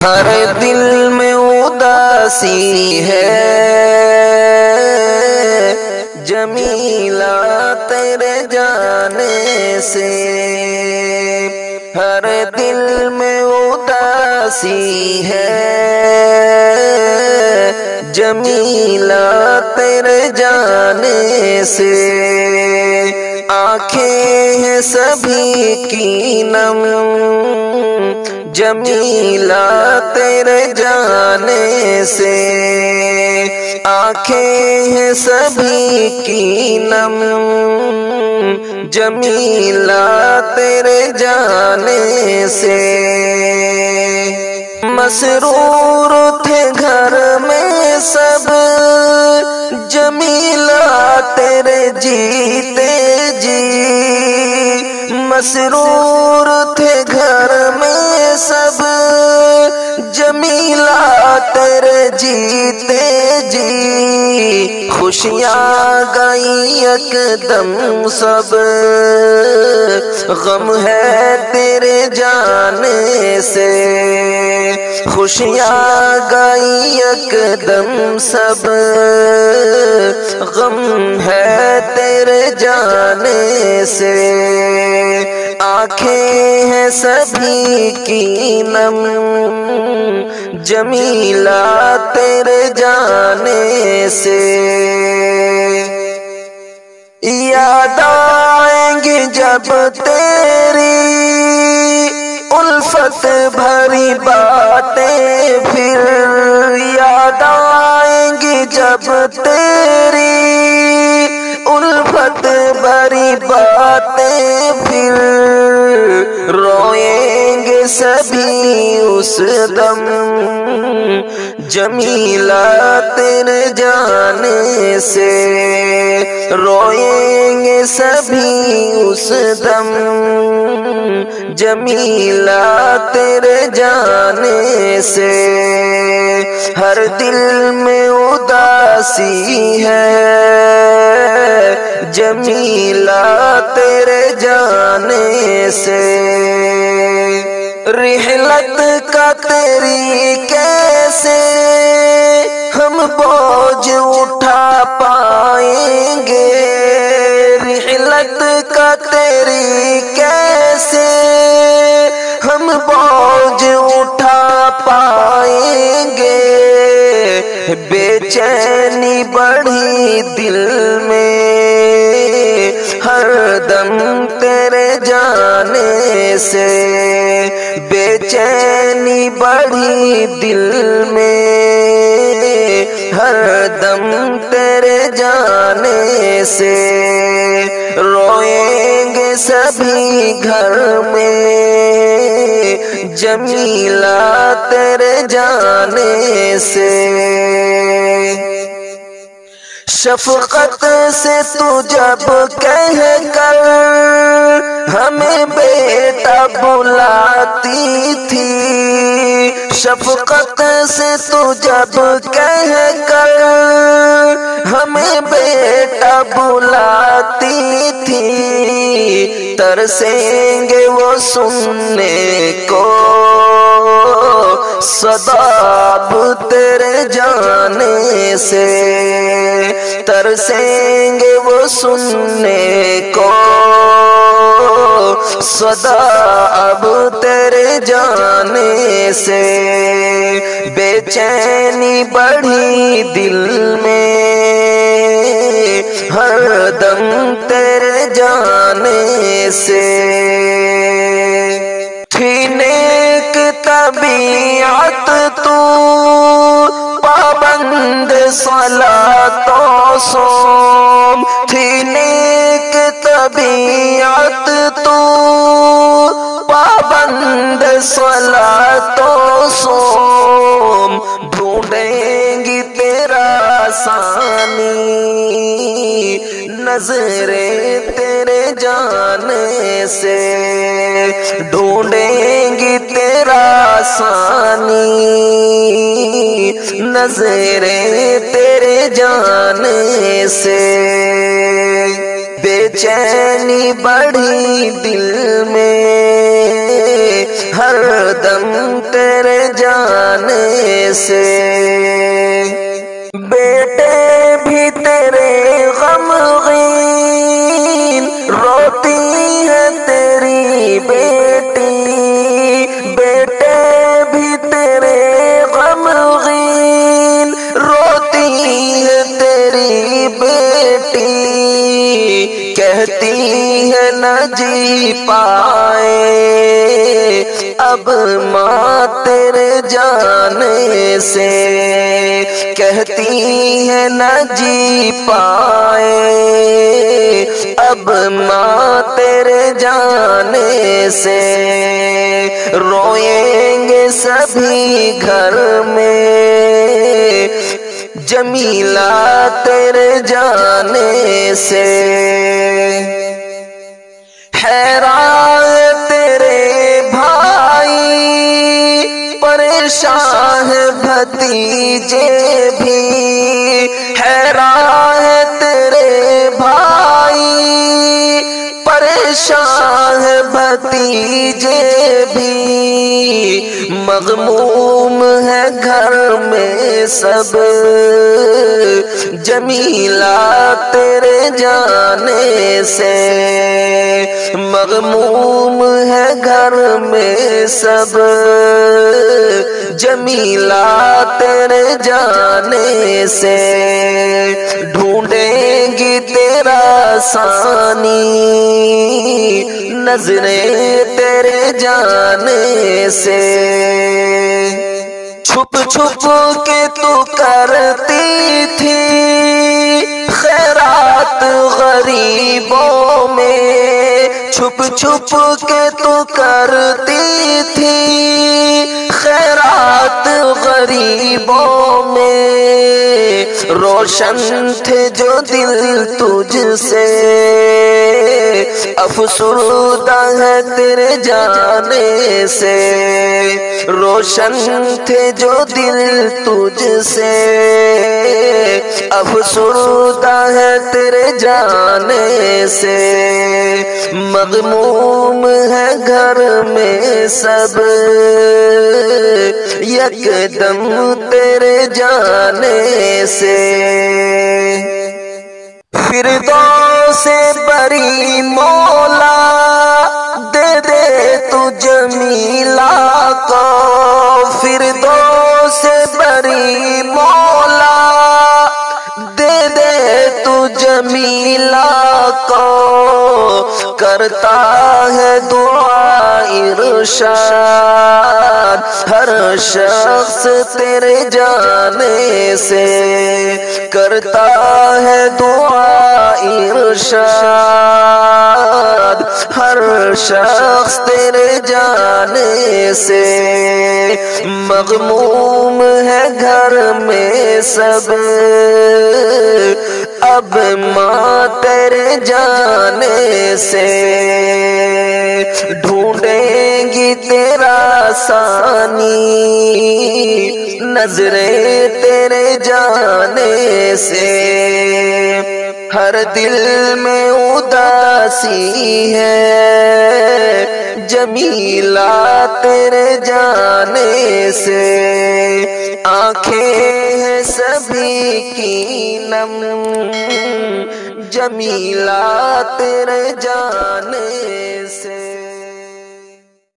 ہر دل میں اداسی ہے جمیلہ تیرے جانے سے، ہر دل میں اداسی ہے جمیلہ تیرے جانے سے، آنکھیں ہیں سبھی کی نم جمیلہ تیرے جانے سے، آنکھیں ہیں سبھی کی نم جمیلہ تیرے جانے سے، مسرور تھے گھر میں سب جمیلہ تیرے جیتے جی، مسرور تھے گھر میں سب جمیلہ تیرے جیتے جی، خوشیاں گئی یکدم سب غم ہے تیرے جانے سے، خوشیاں گئی یکدم سب غم ہے تیرے جانے سے، آنکھیں ہیں سبھی کی نم جمیلہ تیرے جانے سے، یاد آئیں گی جب تیری الفت بھری باتیں، پھر یاد آئیں گی جب تیری الفت بھری باتیں، پھر روئیں گے سبھی اس دم جمیلہ تیرے جانے سے، روئیں گے سبھی اس دم جمیلہ تیرے جانے سے، ہر دل میں اداسی ہے جمیلہ تیرے جانے سے، رحلت کا تیری کیسے ہم بوجھ اٹھا پائیں گے، رحلت کا تیری کیسے ہم بوجھ اٹھا پائیں گے، بے چینی بڑھی دل میں ہر دم تیرے جانے سے، بے چینی بڑھی دل میں ہر دم تیرے جانے سے، روئیں گے سبھی گھر میں جمیلہ تیرے جانے سے، شفقت سے تو جب کہہ کر ہمیں بیٹا بلاتی تھی، شفقت سے تو جب کہہ کر ہمیں بیٹا بلاتی تھی، ترسیں گے وہ سننے کو صدا اب تیرے جانے سے، ترسیں گے وہ سننے کو صدا اب تیرے جانے سے، بے چینی بڑھی دل میں ہر دم تیرے جانے سے، تھی نیک طبیعت تو پابند صلاۃ و صوم، تھی نیک طبیعت تو پابند صلاۃ و صوم، ڈھونڈیں گی تیرا ثانی نظریں تیرے جانے سے، ڈھونڈیں گی تیرا ثانی نظریں تیرے جانے سے، بے چینی بڑھی دل میں ہر دم تیرے جانے سے، بیٹے بھی تیرے غمگین روتی ہے تیری بیٹی، بیٹے بھی تیرے غمگین روتی ہے تیری بیٹی، کہتی ہے نہ جی پائے اب ماں تیرے جانے سے، کہتی ہے نہ جی پائے اب ماں تیرے جانے سے، روئیں گے سبھی گھر میں جمیلہ تیرے جانے سے، حیران تیرے بھائی پریشان بھتیجے بھی، حیران تیرے بھائی پریشان بھتیجے بھی، مغموم ہے گھر میں سب جمیلہ تیرے جانے سے، مغموم ہے گھر میں سب جمیلہ تیرے جانے سے، ڈھونڈیں گی تیرا ثانی نظریں تیرے جانے سے، چھپ چھپ کے تو کرتی تھی خیرات غریبوں میں، چھپ چھپ کے تو کرتی تھی خیرات غریبوں میں، روشن تھے جو دل تجھ سے افسردہ ہے تیرے جانے سے، روشن تھے جو دل تجھ سے افسردہ ہے تیرے جانے سے، مغموم ہے گھر میں سب یکدم تیرے جانے سے، فردوس بری مولا دے دے تو جمیلہ کو، فردوس بری مولا دے دے تو جمیلہ کو، کرتا ہے دعا ارشاد ہر شخص تیرے جانے سے، کرتا ہے دعا ارشاد ہر شخص تیرے جانے سے، مغموم ہے گھر میں سب اب ماں تیرے جانے سے، ڈھونڈیں گی تیرا ثانی نظریں تیرے جانے سے، ہر دل میں اداسی ہے جمیلہ تیرے جانے سے، آنکھیں ہیں سبھی کی نم جمیلہ تیرے جانے سے۔